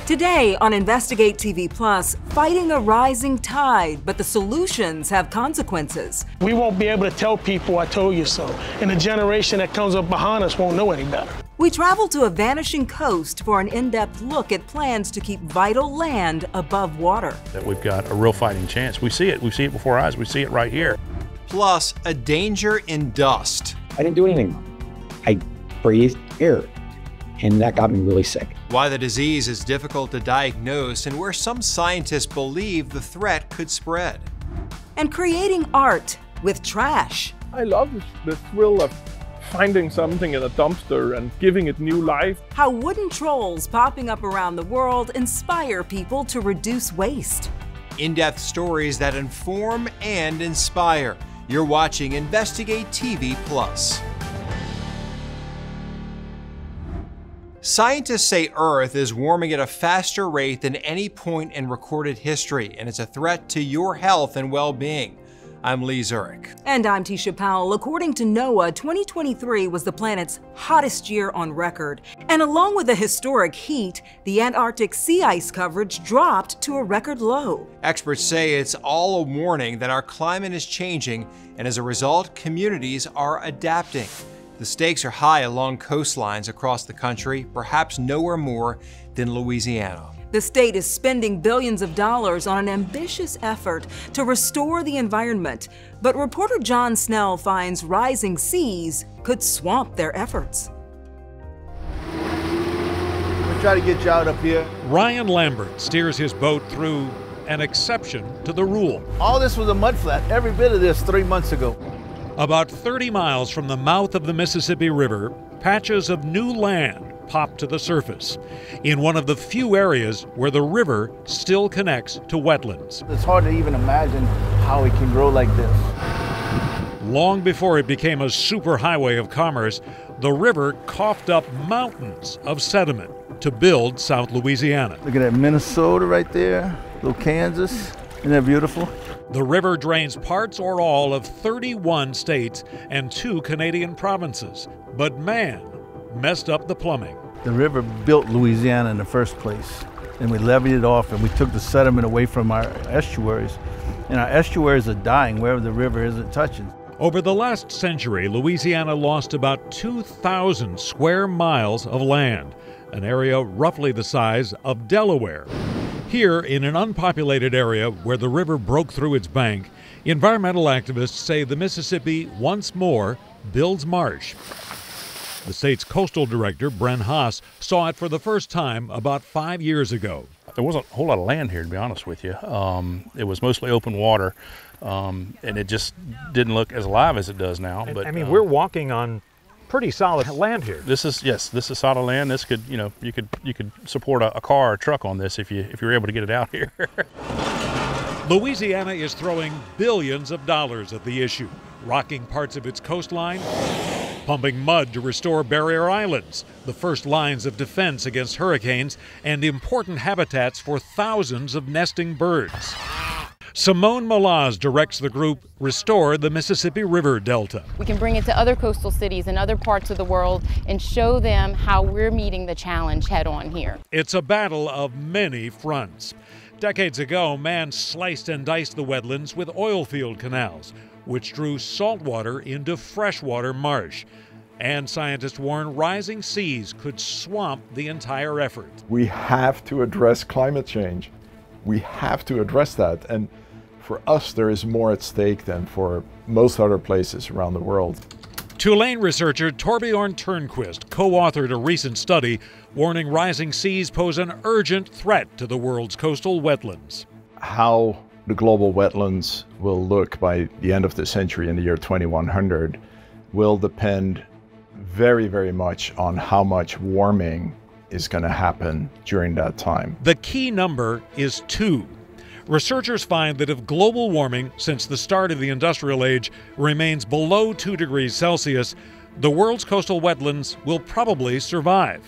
Today on Investigate TV Plus, fighting a rising tide, but the solutions have consequences. We won't be able to tell people I told you so, and the generation that comes up behind us won't know any better. We travel to a vanishing coast for an in-depth look at plans to keep vital land above water. That we've got a real fighting chance. We see it before our eyes. We see it right here. Plus, a danger in dust. I didn't do anything wrong. I breathed air, and that got me really sick. Why the disease is difficult to diagnose and where some scientists believe the threat could spread. And creating art with trash. I love the thrill of finding something in a dumpster and giving it new life. How wooden trolls popping up around the world inspire people to reduce waste. In-depth stories that inform and inspire. You're watching Investigate TV Plus. Scientists say Earth is warming at a faster rate than any point in recorded history, and it's a threat to your health and well-being. I'm Lee Zurich. And I'm Tisha Powell. According to NOAA, 2023 was the planet's hottest year on record. And along with the historic heat, the Antarctic sea ice coverage dropped to a record low. Experts say it's all a warning that our climate is changing, and as a result, communities are adapting. The stakes are high along coastlines across the country, perhaps nowhere more than Louisiana. The state is spending billions of dollars on an ambitious effort to restore the environment, but reporter John Snell finds rising seas could swamp their efforts. We'll try to get you out up here. Ryan Lambert steers his boat through an exception to the rule. All this was a mud flat, every bit of this 3 months ago. About 30 miles from the mouth of the Mississippi River, patches of new land pop to the surface in one of the few areas where the river still connects to wetlands. It's hard to even imagine how it can grow like this. Long before it became a superhighway of commerce, the river coughed up mountains of sediment to build South Louisiana. Look at that Minnesota right there, little Kansas. Isn't that beautiful? The river drains parts or all of 31 states and 2 Canadian provinces, but man messed up the plumbing. The river built Louisiana in the first place, and we levied it off, and we took the sediment away from our estuaries, and our estuaries are dying wherever the river isn't touching. Over the last century, Louisiana lost about 2,000 square miles of land, an area roughly the size of Delaware. Here, in an unpopulated area where the river broke through its bank, environmental activists say the Mississippi once more builds marsh. The state's coastal director, Bren Haas, saw it for the first time about 5 years ago. There wasn't a whole lot of land here, to be honest with you. It was mostly open water, and it just didn't look as alive as it does now. But I mean, we're walking on pretty solid land here. This is solid land. This could, you could support a car or truck on this if you were able to get it out here. Louisiana is throwing billions of dollars at the issue, rocking parts of its coastline, pumping mud to restore barrier islands, the first lines of defense against hurricanes, and important habitats for thousands of nesting birds. Simone Malaz directs the group Restore the Mississippi River Delta. We can bring it to other coastal cities and other parts of the world and show them how we're meeting the challenge head on here. It's a battle of many fronts. Decades ago, man sliced and diced the wetlands with oil field canals, which drew salt water into freshwater marsh. And scientists warn rising seas could swamp the entire effort. We have to address climate change. We have to address that. And for us, there is more at stake than for most other places around the world. Tulane researcher Torbjorn Turnquist co-authored a recent study warning rising seas pose an urgent threat to the world's coastal wetlands. How the global wetlands will look by the end of the century in the year 2100 will depend very, very much on how much warming is going to happen during that time. The key number is 2. Researchers find that if global warming since the start of the industrial age remains below 2 degrees Celsius, the world's coastal wetlands will probably survive.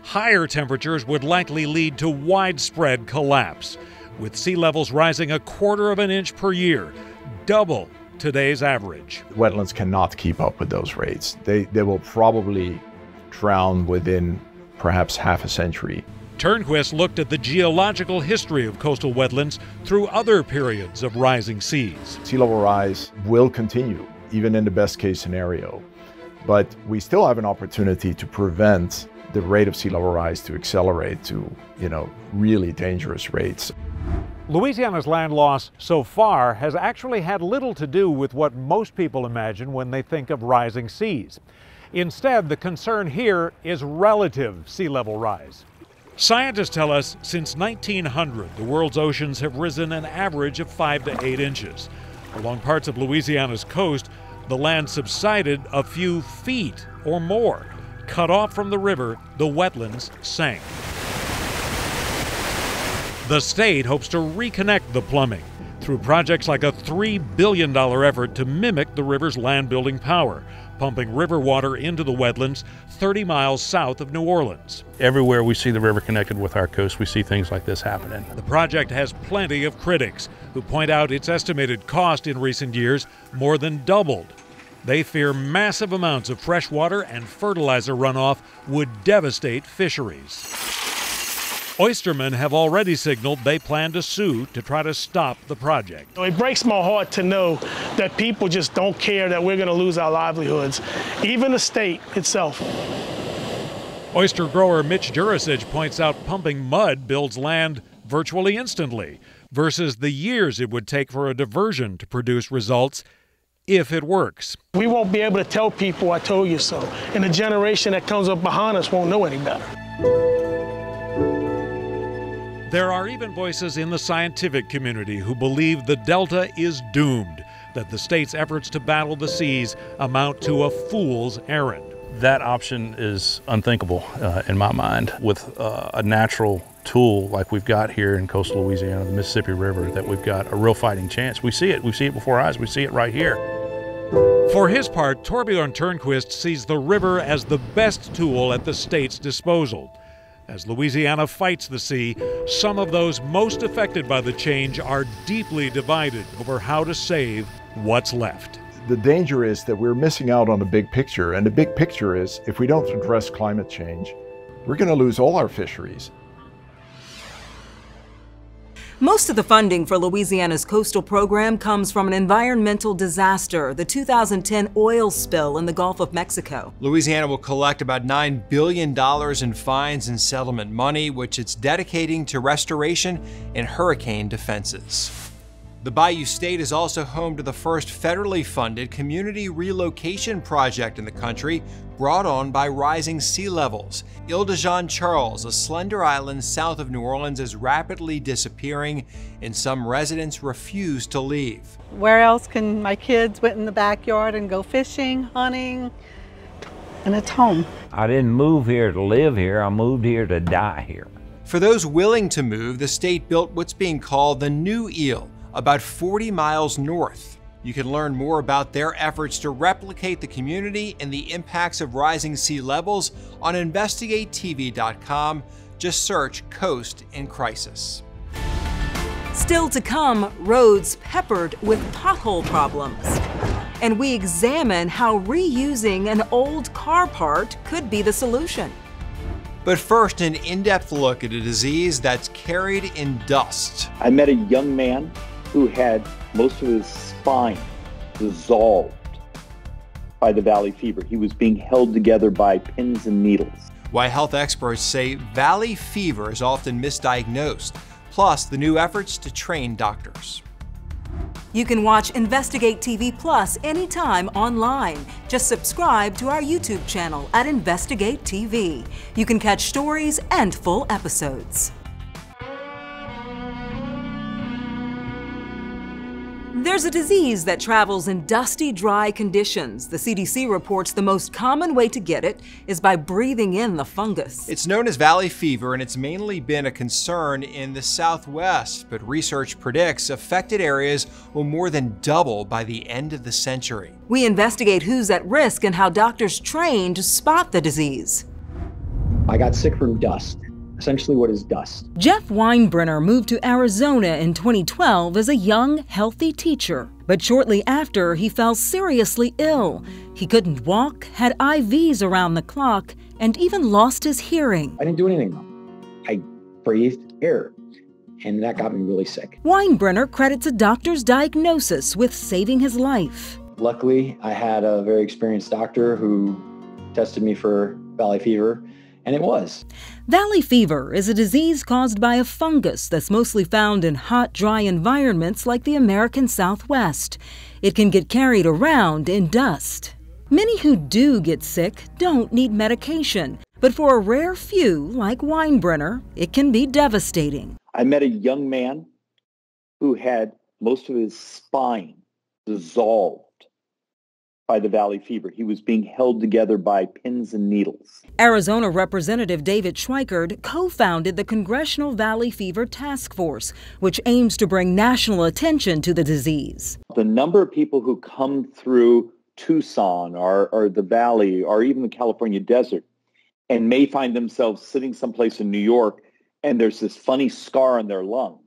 Higher temperatures would likely lead to widespread collapse, with sea levels rising 1/4 of an inch per year, double today's average. Wetlands cannot keep up with those rates. They will probably drown within perhaps half a century. Turnquist looked at the geological history of coastal wetlands through other periods of rising seas. Sea level rise will continue, even in the best case scenario. But we still have an opportunity to prevent the rate of sea level rise to accelerate to, really dangerous rates. Louisiana's land loss so far has actually had little to do with what most people imagine when they think of rising seas. Instead, the concern here is relative sea level rise. Scientists tell us since 1900, the world's oceans have risen an average of 5 to 8 inches. Along parts of Louisiana's coast, the land subsided a few feet or more. Cut off from the river, the wetlands sank. The state hopes to reconnect the plumbing through projects like a $3 billion effort to mimic the river's land-building power, pumping river water into the wetlands 30 miles south of New Orleans. Everywhere we see the river connected with our coast, we see things like this happening. The project has plenty of critics who point out its estimated cost in recent years more than doubled. They fear massive amounts of fresh water and fertilizer runoff would devastate fisheries. Oystermen have already signaled they plan to sue to try to stop the project. It breaks my heart to know that people just don't care that we're going to lose our livelihoods, even the state itself. Oyster grower Mitch Jurasich points out pumping mud builds land virtually instantly versus the years it would take for a diversion to produce results if it works. We won't be able to tell people I told you so, and the generation that comes up behind us won't know any better. There are even voices in the scientific community who believe the Delta is doomed, that the state's efforts to battle the seas amount to a fool's errand. That option is unthinkable in my mind. With a natural tool like we've got here in coastal Louisiana, the Mississippi River, that we've got a real fighting chance. We see it before our eyes, we see it right here. For his part, Torbjorn Turnquist sees the river as the best tool at the state's disposal. As Louisiana fights the sea, some of those most affected by the change are deeply divided over how to save what's left. The danger is that we're missing out on the big picture, and the big picture is if we don't address climate change, we're going to lose all our fisheries. Most of the funding for Louisiana's coastal program comes from an environmental disaster, the 2010 oil spill in the Gulf of Mexico. Louisiana will collect about $9 billion in fines and settlement money, which it's dedicating to restoration and hurricane defenses. The Bayou State is also home to the first federally funded community relocation project in the country, brought on by rising sea levels. Ile de Jean Charles, a slender island south of New Orleans, is rapidly disappearing, and some residents refuse to leave. Where else can my kids went in the backyard and go fishing, hunting, and it's home. I didn't move here to live here, I moved here to die here. For those willing to move, the state built what's being called the New Ile, about 40 miles north. You can learn more about their efforts to replicate the community and the impacts of rising sea levels on InvestigateTV.com. Just search Coast in Crisis. Still to come, roads peppered with pothole problems. And we examine how reusing an old car part could be the solution. But first, an in-depth look at a disease that's carried in dust. I met a young man who had most of his spine dissolved by the valley fever. He was being held together by pins and needles. Why health experts say valley fever is often misdiagnosed, plus the new efforts to train doctors. You can watch Investigate TV Plus anytime online. Just subscribe to our YouTube channel at Investigate TV. You can catch stories and full episodes. There's a disease that travels in dusty, dry conditions. The CDC reports the most common way to get it is by breathing in the fungus. It's known as valley fever, and it's mainly been a concern in the Southwest, but research predicts affected areas will more than double by the end of the century. We investigate who's at risk and how doctors train to spot the disease. I got sick from dust. Essentially, what is dust? Jeff Weinbrenner moved to Arizona in 2012 as a young, healthy teacher. But shortly after, he fell seriously ill. He couldn't walk, had IVs around the clock, and even lost his hearing. I didn't do anything wrong. I breathed air. And that got me really sick. Weinbrenner credits a doctor's diagnosis with saving his life. Luckily, I had a very experienced doctor who tested me for valley fever, and it was. Valley fever is a disease caused by a fungus that's mostly found in hot, dry environments like the American Southwest. It can get carried around in dust. Many who do get sick don't need medication, but for a rare few, like Weinbrenner, it can be devastating. I met a young man who had most of his spine dissolved by the valley fever. He was being held together by pins and needles. Arizona Representative David Schweikert co-founded the Congressional Valley Fever Task Force, which aims to bring national attention to the disease. The number of people who come through Tucson or the valley or even the California desert and may find themselves sitting someplace in New York and there's this funny scar on their lung.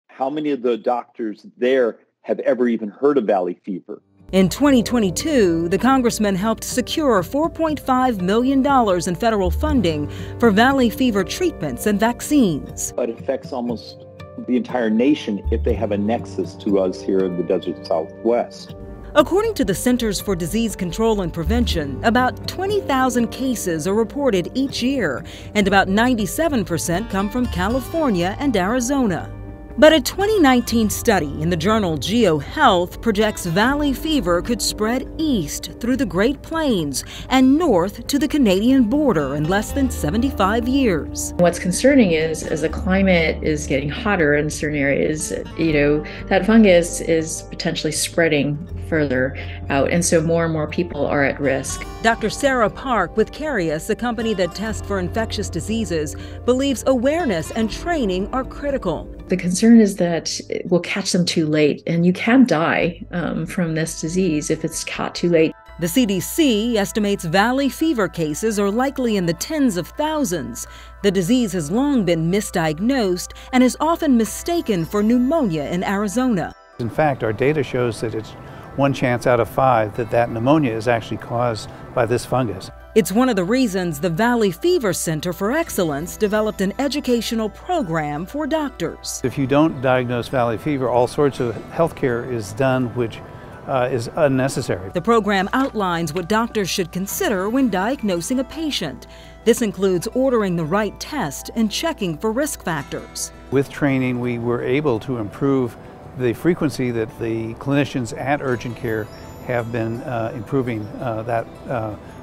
How many of the doctors there have ever even heard of valley fever? In 2022, the congressman helped secure $4.5 million in federal funding for valley fever treatments and vaccines. It affects almost the entire nation if they have a nexus to us here in the desert Southwest. According to the Centers for Disease Control and Prevention, about 20,000 cases are reported each year, and about 97% come from California and Arizona. But a 2019 study in the journal GeoHealth projects valley fever could spread east through the Great Plains and north to the Canadian border in less than 75 years. What's concerning is, as the climate is getting hotter in certain areas, that fungus is potentially spreading further out, and so more and more people are at risk. Dr. Sarah Park with Carius, a company that tests for infectious diseases, believes awareness and training are critical. The concern is that we'll catch them too late, and you can die from this disease if it's caught too late. The CDC estimates valley fever cases are likely in the tens of thousands. The disease has long been misdiagnosed and is often mistaken for pneumonia in Arizona. In fact, our data shows that it's 1 chance out of 5 that pneumonia is actually caused by this fungus. It's one of the reasons the Valley Fever Center for Excellence developed an educational program for doctors. If you don't diagnose valley fever, all sorts of health care is done which is unnecessary. The program outlines what doctors should consider when diagnosing a patient. This includes ordering the right test and checking for risk factors. With training, we were able to improve the frequency that the clinicians at urgent care have been improving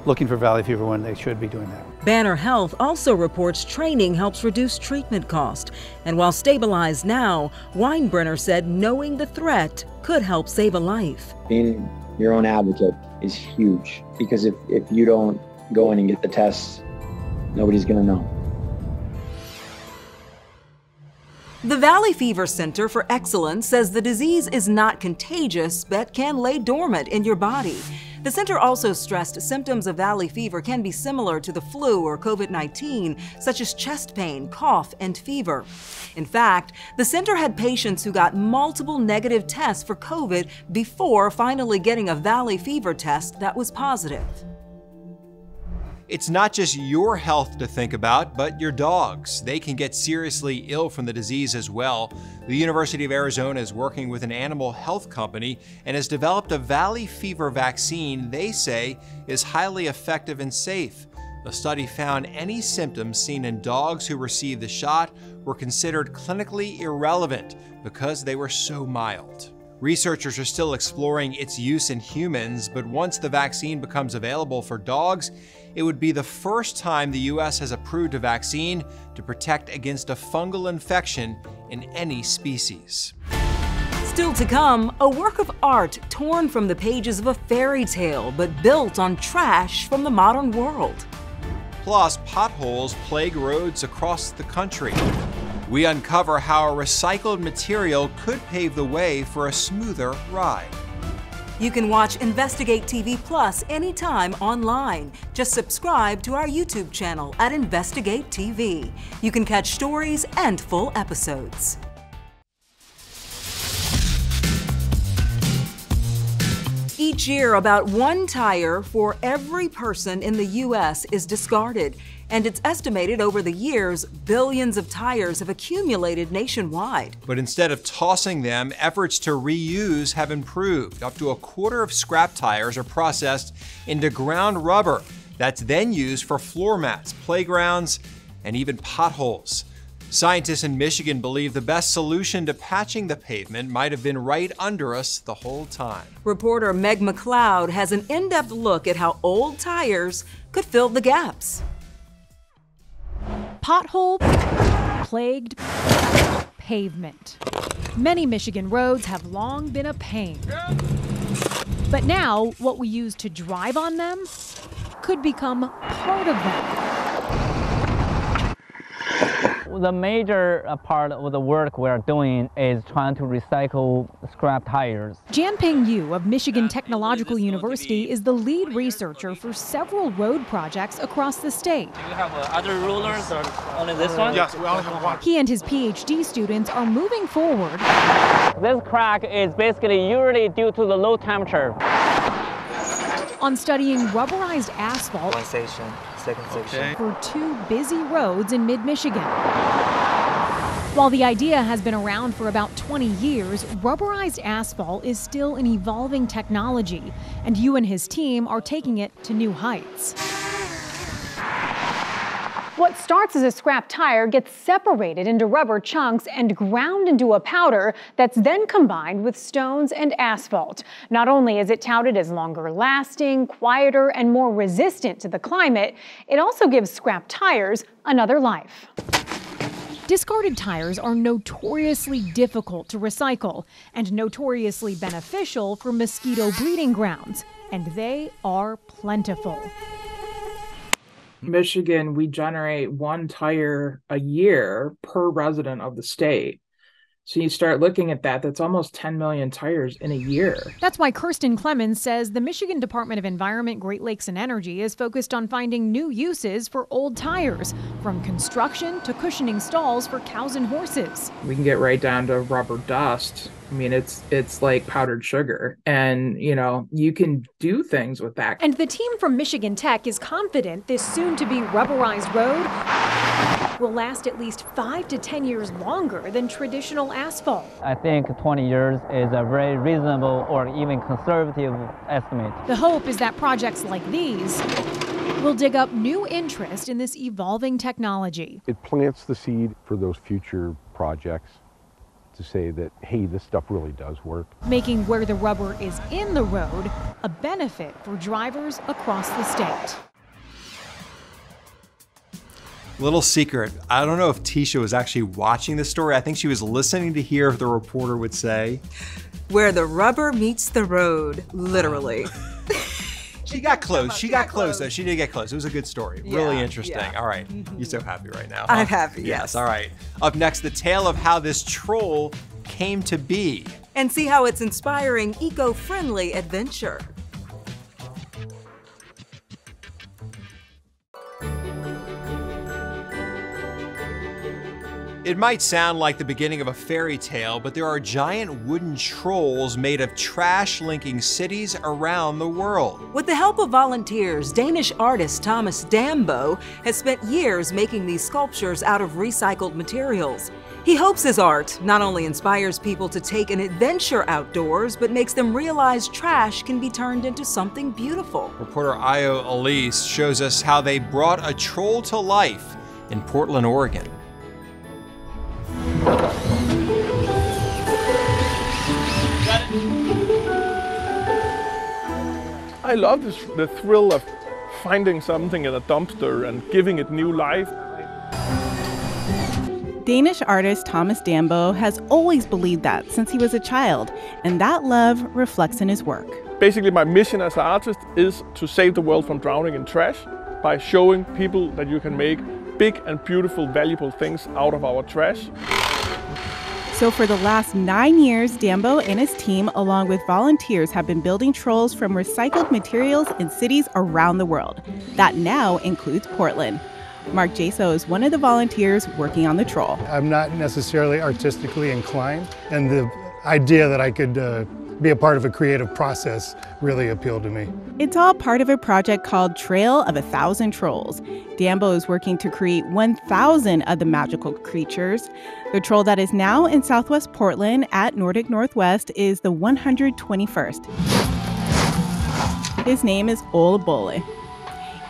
looking for valley fever when they should be doing that. Banner Health also reports training helps reduce treatment cost. And while stabilized now, Weinbrenner said knowing the threat could help save a life. Being your own advocate is huge, because if you don't go in and get the tests, nobody's going to know. The Valley Fever Center for Excellence says the disease is not contagious, but can lay dormant in your body. The center also stressed symptoms of valley fever can be similar to the flu or COVID-19, such as chest pain, cough, and fever. In fact, the center had patients who got multiple negative tests for COVID before finally getting a valley fever test that was positive. It's not just your health to think about, but your dog's. They can get seriously ill from the disease as well. The University of Arizona is working with an animal health company and has developed a valley fever vaccine they say is highly effective and safe. The study found any symptoms seen in dogs who received the shot were considered clinically irrelevant because they were so mild. Researchers are still exploring its use in humans, but once the vaccine becomes available for dogs, it would be the first time the U.S. has approved a vaccine to protect against a fungal infection in any species. Still to come, a work of art torn from the pages of a fairy tale, but built on trash from the modern world. Plus, potholes plague roads across the country. We uncover how a recycled material could pave the way for a smoother ride. You can watch Investigate TV Plus anytime online. Just subscribe to our YouTube channel at Investigate TV. You can catch stories and full episodes. Each year, about one tire for every person in the U.S. is discarded, and it's estimated over the years, billions of tires have accumulated nationwide. But instead of tossing them, efforts to reuse have improved. Up to a quarter of scrap tires are processed into ground rubber that's then used for floor mats, playgrounds, and even potholes. Scientists in Michigan believe the best solution to patching the pavement might have been right under us the whole time. Reporter Meg McLeod has an in-depth look at how old tires could fill the gaps. Pothole-plagued pavement. Many Michigan roads have long been a pain. But now, what we use to drive on them could become part of them. The major part of the work we're doing is trying to recycle scrap tires. Jianping Yu of Michigan Technological University is the lead researcher for several road projects across the state. Do you have other rulers or only this one? Yes, we only have one. He and his PhD students are moving forward. This crack is basically usually due to the low temperature. On studying rubberized asphalt One section, second section. for two busy roads in mid-Michigan. While the idea has been around for about 20 years, rubberized asphalt is still an evolving technology, and Yu and his team are taking it to new heights. What starts as a scrap tire gets separated into rubber chunks and ground into a powder that's then combined with stones and asphalt. Not only is it touted as longer lasting, quieter, and more resistant to the climate, it also gives scrap tires another life. Discarded tires are notoriously difficult to recycle and notoriously beneficial for mosquito breeding grounds, and they are plentiful. Michigan, we generate one tire a year per resident of the state. So you start looking at that, that's almost 10 million tires in a year. That's why Kirsten Clemens says the Michigan Department of Environment, Great Lakes and Energy is focused on finding new uses for old tires, from construction to cushioning stalls for cows and horses. We can get right down to rubber dust. I mean, it's like powdered sugar, and you can do things with that. And the team from Michigan Tech is confident this soon-to-be rubberized road will last at least 5 to 10 years longer than traditional asphalt. I think 20 years is a very reasonable or even conservative estimate. The hope is that projects like these will dig up new interest in this evolving technology. It plants the seed for those future projects to say that, hey, this stuff really does work. Making where the rubber is in the road a benefit for drivers across the state. Little secret, I don't know if Tisha was actually watching the story. I think she was listening to hear if the reporter would say, "Where the rubber meets the road," literally. She got close. She got close, though. She did get close. It was a good story. Yeah, really interesting. yeah. All right. You're so happy right now. I'm happy, yes. All right. Up next, the tale of how this troll came to be. And see how it's inspiring eco-friendly adventure. It might sound like the beginning of a fairy tale, but there are giant wooden trolls made of trash linking cities around the world. With the help of volunteers, Danish artist Thomas Dambo has spent years making these sculptures out of recycled materials. He hopes his art not only inspires people to take an adventure outdoors, but makes them realize trash can be turned into something beautiful. Reporter Io Elise shows us how they brought a troll to life in Portland, Oregon. I love the thrill of finding something in a dumpster and giving it new life. Danish artist Thomas Dambo has always believed that since he was a child, and that love reflects in his work. Basically, my mission as an artist is to save the world from drowning in trash by showing people that you can make big and beautiful, valuable things out of our trash. So for the last 9 years, Dambo and his team, along with volunteers, have been building trolls from recycled materials in cities around the world. That now includes Portland. Mark Jaso is one of the volunteers working on the troll. I'm not necessarily artistically inclined, and the idea that I could be a part of a creative process really appealed to me. It's all part of a project called Trail of 1,000 Trolls. Dambo is working to create 1,000 of the magical creatures. The troll that is now in Southwest Portland at Nordic Northwest is the 121st. His name is Ole Bolle.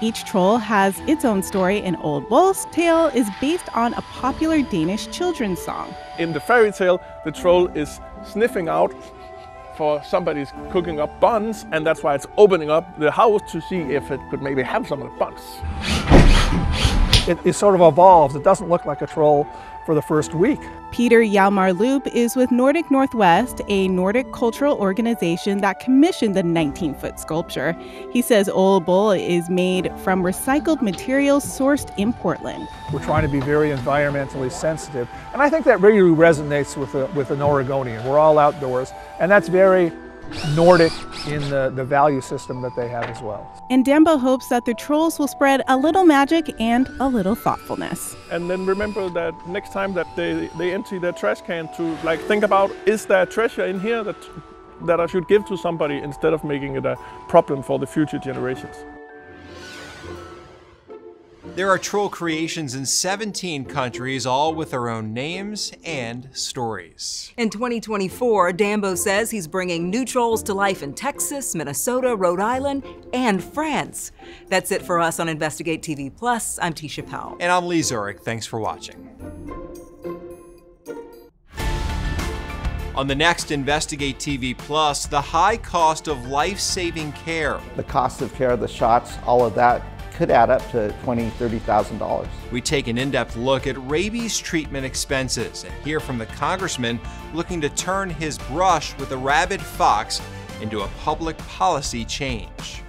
Each troll has its own story, and Ole Bolle's tale is based on a popular Danish children's song. In the fairy tale, the troll is sniffing out for somebody's cooking up buns, and that's why it's opening up the house to see if it could maybe have some of the buns. It sort of evolves. It doesn't look like a troll for the first week. Peter Hjalmar Loop is with Nordic Northwest, a Nordic cultural organization that commissioned the 19-foot sculpture. He says Ole Bolle is made from recycled materials sourced in Portland. We're trying to be very environmentally sensitive, and I think that really resonates with an Oregonian. We're all outdoors, and that's very Nordic in the value system that they have as well. And Dambo hopes that the trolls will spread a little magic and a little thoughtfulness. And then remember that next time that they empty their trash can to think about, is there treasure in here that I should give to somebody instead of making it a problem for the future generations. There are troll creations in 17 countries, all with their own names and stories. In 2024, Dambo says he's bringing new trolls to life in Texas, Minnesota, Rhode Island, and France. That's it for us on Investigate TV Plus. I'm Tisha Powell. And I'm Lee Zurich. Thanks for watching. On the next Investigate TV Plus, the high cost of life-saving care. The cost of care, the shots, all of that could add up to $20,000, $30,000. We take an in-depth look at rabies treatment expenses and hear from the congressman looking to turn his brush with the rabid fox into a public policy change.